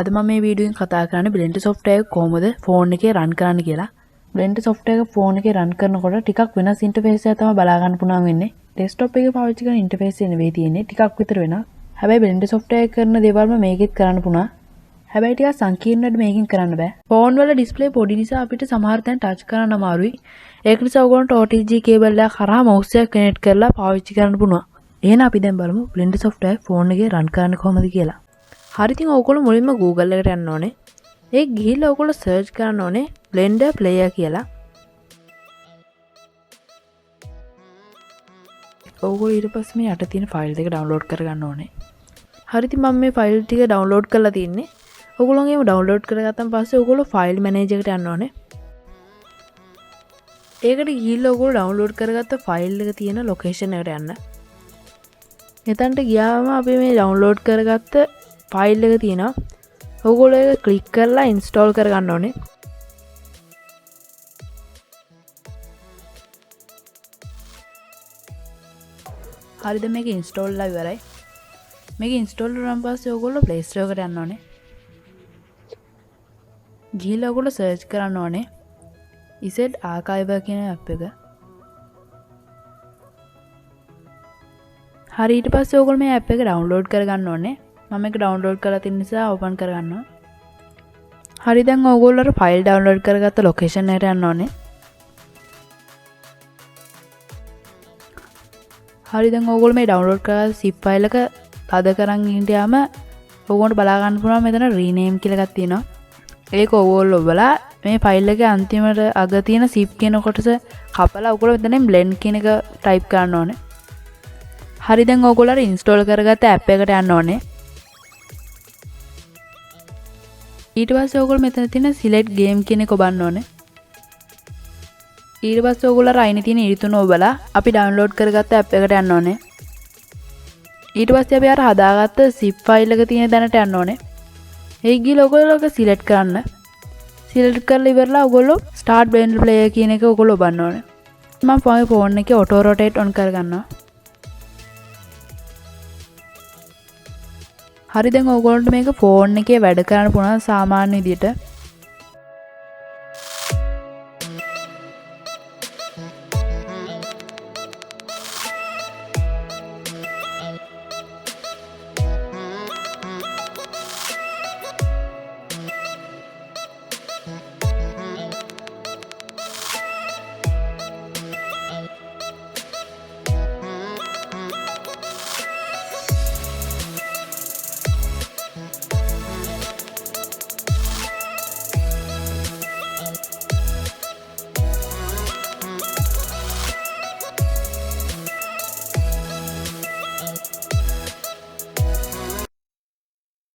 අද මම මේ වීඩියෝෙන් කතා කරන්නේ Blender software එක කොහොමද ෆෝන් එකේ run කරන්න කියලා. Blender software එක ෆෝන් එකේ run කරනකොට ටිකක් වෙනස් ඉන්ටර්ෆේස් එකක් තමයි බලා ගන්න පුළුවන් වෙන්නේ. desktop එකේ පාවිච්චි කරන ඉන්ටර්ෆේස් එක නෙවෙයි තියෙන්නේ. ටිකක් විතර වෙනස්. හැබැයි Blender software එක කරන දේවල්ම මේකෙත් කරන්න පුළුවන්. හැබැයි ටිකක් සංකීර්ණව මේකෙන් කරන්න බෑ. ෆෝන් වල ඩිස්ප්ලේ පොඩි නිසා අපිට සමහර තැන් ටච් කරන්න අමාරුයි. ඒක නිසා ඔයගොල්ලන්ට OTG කේබල් එක කරා mouse එක කනෙක්ට් කරලා පාවිච්චි කරන්න පුළුවන්. එහෙනම් අපි දැන් බලමු Blender software ෆෝන් එකේ run කරන්න කොහොමද කියලා. හරි ඉතින් ඔයගොල්ලෝ මුලින්ම Google එකට යන්න ඕනේ. ඒක ගිහිල්ලා ඔයගොල්ලෝ search කරන්න ඕනේ Blender player කියලා. ඔයගොල්ලෝ ඊට පස්සේ මේ යට තියෙන ෆයිල් එක download කරගන්න ඕනේ. හරි ඉතින් මම මේ ෆයිල් ටික download කරලා තින්නේ. ඔයගොල්ලෝගේ download කරගත්තන් පස්සේ ඔයගොල්ලෝ file manager එකට යන්න ඕනේ. ඒකට ගිහිල්ලා ඔයගොල්ලෝ download කරගත්ත ෆයිල් එක තියෙන location එකට යන්න. එතනට ගියාම අපි මේ download කරගත්ත ෆයිල් එක තියෙනවා. ඔයගොල්ලෝ ඒක ක්ලික් කරලා install කරගන්න ඕනේ. හරිද මේක install ලා ඉවරයි. මේක install වුණාන් පස්සේ ඔයගොල්ලෝ Play Store එකට යන්න ඕනේ. ගිහලා ඔයගොල්ලෝ search කරන්න ඕනේ Iset Archiver කියන app එක. හරි ඊට පස්සේ ඔයගොල්ලෝ මේ app එක download කරගන්න ඕනේ. මම ඒක download කරලා තියෙන නිසා open කරගන්නවා. හරි දැන් ඔයගොල්ලෝ ෆයිල් download කරගත්ත location එකට යන්න ඕනේ. හරි දැන් ඔයගොල්ලෝ මේ download කරගත්ත zip file එක තද කරන් හිටියාම ඔයගොල්ලන්ට බලා ගන්න පුළුවන් මෙතන rename කියලා එකක් තියෙනවා. ඒක ඔයගොල්ලෝ ඔබලා මේ ෆයිල් එකේ අන්තිමට අග තියෙන zip කියන කොටස කපලා ඔයගොල්ලෝ මෙතනින් blend කියන එක type කරන්න ඕනේ. හරි දැන් ඔයගොල්ලෝ install කරගත්ත app එකට යන්න ඕනේ. ඊට පස්සේ ඔයගොල්ලෝ මෙතන තියෙන select game කියන එක ඔබන්න ඕනේ. ඊට පස්සේ ඔයගොල්ලෝ අයිනේ තියෙන ඉරිතුන ඔබලා අපි download කරගත්ත app එකට යන්න ඕනේ. ඊට පස්සේ අපි අර හදාගත්ත zip file එක තියෙන තැනට යන්න ඕනේ. ඒ ගිහලා ඔයගොල්ලෝ ඒක select කරන්න. select කරලා ඉවරලා ඔයගොල්ලෝ start Blender player කියන එක ඔයගොල්ලෝ ඔබන්න ඕනේ. මම ෆෝන් එකේ auto rotate on කරගන්නවා. හරි දැන් ඔයගොල්ලන්ට මේක ෆෝන් එකේ වැඩ කරන්න පුළුවන් සාමාන්‍ය විදියට.